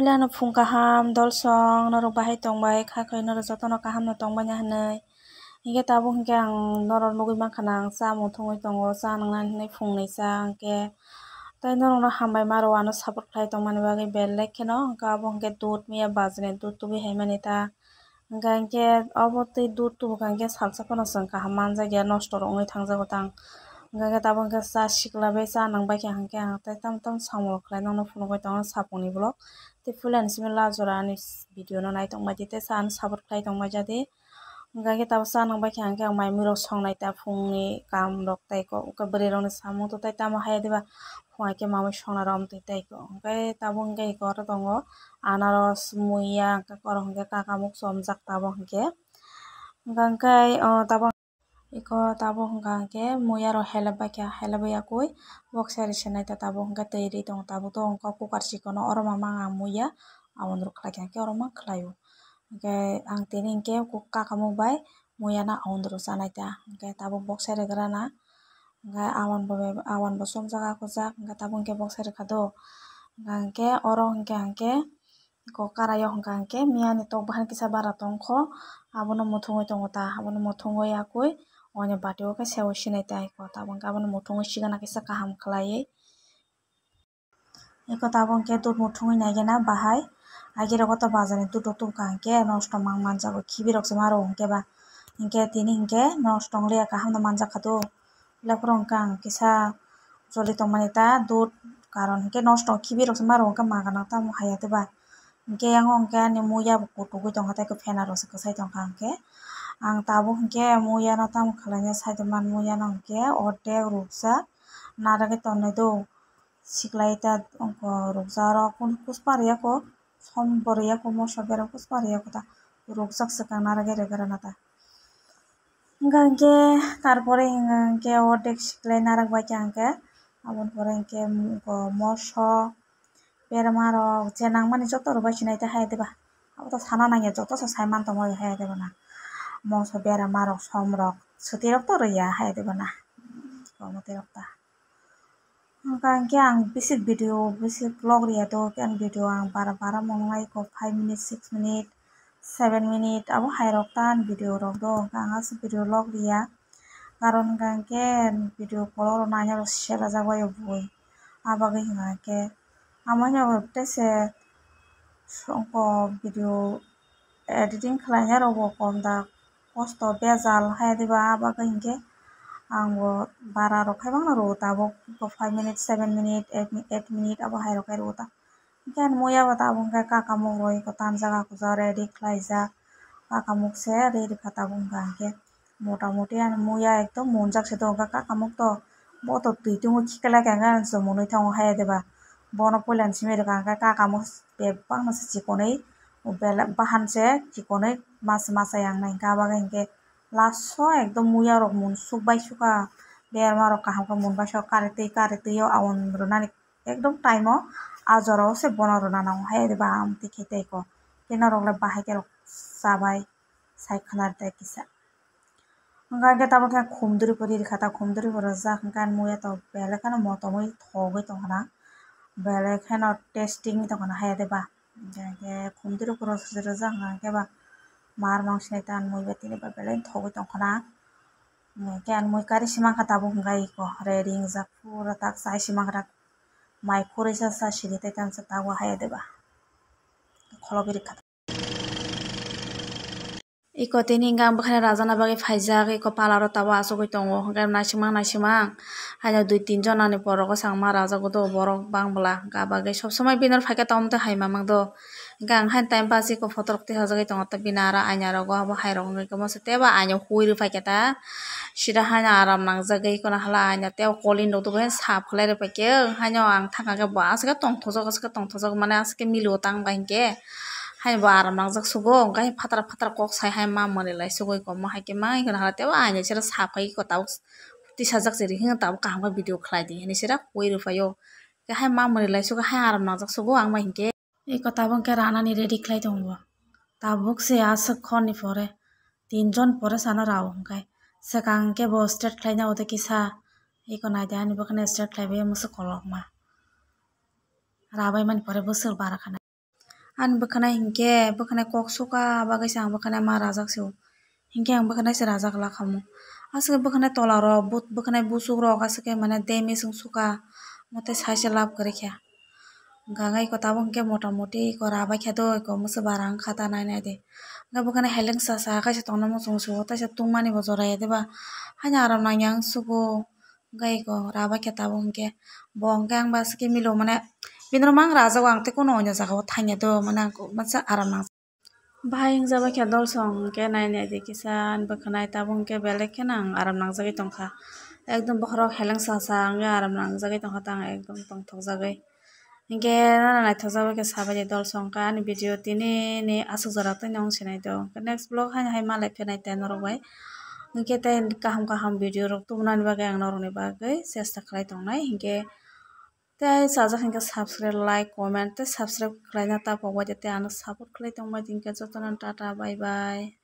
puilano phung kaham dolsong norok bahai tongbai khakhai norok jotono kaham no tongbai na hinui hingke tabuk hingke ang norok nugui mankha na ang chamung thungui tongo cha nangnani hinui phungni cha hingke tei norok no hambai maro ano support khlai tongmani bagui belek kheno hingke abo hingke dudh miya bajre dudh tubui haimani ta hingke abo tui dudh tubukha hingke salsa pono chwng kaham manjakya nosto rok ongoi thangjago tang hingke tabuk hingke cha siklai cha nangbai khe hingke ang tei tam samung rok khlai nongno phunugui tongo sapungni blog tei puilani simi lajura ni video no naitongbai tei cha no support khlai tongbai jadi hingke tabuk cha nangbai khe hingke ang mai mui rok songnai ta phungni kam rok tei ko bwrui rok ni samung to tei tamo haya deba phungai khe mamui songna rok amtui tei ko hingke tabuk hingke iko aro tongo anaros muiya hingke korok hingke kakamuk chomjak tabok hingke tabuk iko tabuk hingka hingke muiya rok helabui yakui boksai se naita tabuk hingke tui ri tongo tabuk to ongko kukar chikon oro mamang ang muiya aboni rok khlai khe oro ma khlaio hingke ang tini hingke kakamuk bai muiya no aboni rok chanai ta hingke tabuk boksai regra na hingke awan bo chomjak akujak hingke tabuk hingke boksai rekha do hingke oro hingke iko karai o hingka hingke miyani tok bahai kisa bara tongkho abono muthungui tongo ta abono muthungui yakui oni bati o khe sewui sinai ta iko tabuk hingke abono muthungui sigana kisa kaham khlaiui iko tabuk hingke dudh muthungui naigena bahai aigi rogo to bazar ni dudh rok tubukha hingke nosto manjakgo khibi rok se maro hingke ba hingke tini hingke nosto onglaia kaham no manjakha do belai hingke ang kisa choli tongmani ta dudh karon hingke nosto khibi rok se maro hingke magana tamo haya deba hingke yango hingke ani muiya bo kutugui tongkha tei fena rok se kwsai tongkha hingke ang tabuk hingke muiya no tamo khlaina side o man muiya no hingke ordek rukjak naragui tongnai do siklai ta ongko rukjak rok puspar yako som bo rwiyako moso berok puspar rwiyako ta rukjak swkang naragui regra ta hingke tar pore hingke ordek siklai narakbai khe hingke aboni pore hingke moso berma rok je nangmani joto rok bai sinai tei haya deba abo to sana nangya joto se sai mantongmo haya deba na moso berama rok som rok swtui rok to rwya haya deba na komutai rok ta hingke ang basic video basic vlog rwya do ang video ang bara mongnai 5 minute 6 minute 7 minute abo hai rok ta ni video rok do ang asuk video log rwya karon hingke video kolog rok naina rok chepajak bai bui ah bagui hingka hingke amano tese ongko video editing khlaina rok bo kom da kosto bejal haya deba ah bagui hingke ang bo bara rok khai bangma rugo tabuk 5 minute 7 minute 8 minute abo hai rok khai rugo ta hingke ani muiya bo tabuk hingke kakamuk rok iko tanjak akujak ready khlaijak kakamuk se rwrwkha tabuk hingka hingke motamuti ani muiya ekdom munjak se do hingke kakamuk to bo to tui tungui khiklai ka chumui tongo haya deba bono puilani simi rwkha hingke kakamuk bebangma se chikonui bahan se chikonui masa yang nai hingke ah bagui hingke last o ekdom muiya rok munsukbai suka berma rok kaham khe munbaisa karitui o abon rwnani ekdom time o ah jora o se bono rwna nango haya deba amtui khe tei ko norok bahai ke rok chabai sai khwnari tei kisa hingke tabuk khe khumduri po ri kha ta khumduri po rwjak hingke muiya to belek kheno motomoi thogui tongkha na belek kheno tasting tongkha na haya deba hingke khumduri po rwjak hingke ba maar mangso nai ta mui bai tini bai belai thogui tongkha na hingke ani mui kari si mangkha tabuk hingke iko ready wngjak pura tak chai si mangkha mai khurui sa siri tei tamsa tago haya deba kholobui rwkha. Iko tini hingke ang bwkhani rajana bagui phaijak iko parlour o tabuk achukgui tongo hingke naisikmang haino 2-3 jona ni borogo changma rajago do borok bangbwla hingke ah bagui sob somai bini no faikhe tongmotoi hai mamang do hingke ang haino time pass iko photo rok tisajagui tongo tei bini aro aina rogo abo hai rok ongoi masa tebo aina o hui rwui paikha ta sida haino aram nangjagui iko nahala aina tebo colin rok tubuo haino saaf khlai rwui paikhe haino ang thangka khe bo asukhe tongthokjak mane asukhe mili o tangba hinkhe haino bo aram nangjak sugo hingke haino fatar kok sai haino ma mwrwilai sugui komma hai khe mangika nahala tebo aina sero saaf kai iko tabuk tisajak chiri hino tabuk kaham khe video khlai di hinui sira hui rwui paio haino ma mwrwilai sugo haino aram nangjak sugo ang bai hinkhe iko tabuk hingke ranani ready khlai tongo tabuk se asuk khor ni pore 3 jon pore sana rao hingke swkang hingke bo straight khlaina oda kisa iko naidi ani bwkhani straight khlaibai masa kologma rabai mani pore bwswk bara khani. An bwkhwnai hinkhe bwkhwnai kok suka bagui ang bwkhwnai ma rajak se hinkhe ang bwkhwnai se rajak lakamu. Asuk bwkhwnai tola rok bwkhwnai busuk rok asuk mane demi chung suka mothe saisa lab kwrwi kha. Gangai ko tabuk hinkhe motamuti ko rabai kha do mwsui barang khata nainai de. Bwkhwnai haileng sasa kaisa tongna muchung sugo taisa tungmani bo joraya deba haino aram nangyang sugo gai ko rabai kha tabuk hinkhe bo hinkhe ang ba swkhe milo mane bini oro mang rajago ang tei kuno onyo jaga o thaina do mane ang masa aram nang. Bahai wngjabai khe dolsong hinkhe nainai de kisa bwkhwnai tabuk hinkhe belek kheno ang aram nangjagui tongkha. Ekdom bokhorok heleng sasa wngya aram nangjagui tongkha tang ekdom tongthokjagui. Hinkhe nana naithokjagoi khe sabai de dolsong ka ani video tini ni asukjak tei nong sinai do. Next vlog haino hai malai phenai tai norok bai hinkhe tei kaham kaham video rok tubunani bagui ang norok ni bagui chesta khlai tongnai hinkhe tei chajak hinkhe subscribe like comment tei subscribe khlaina tapok bai tei ang no support khlai tongbai hinkhe jotono tata bye bye.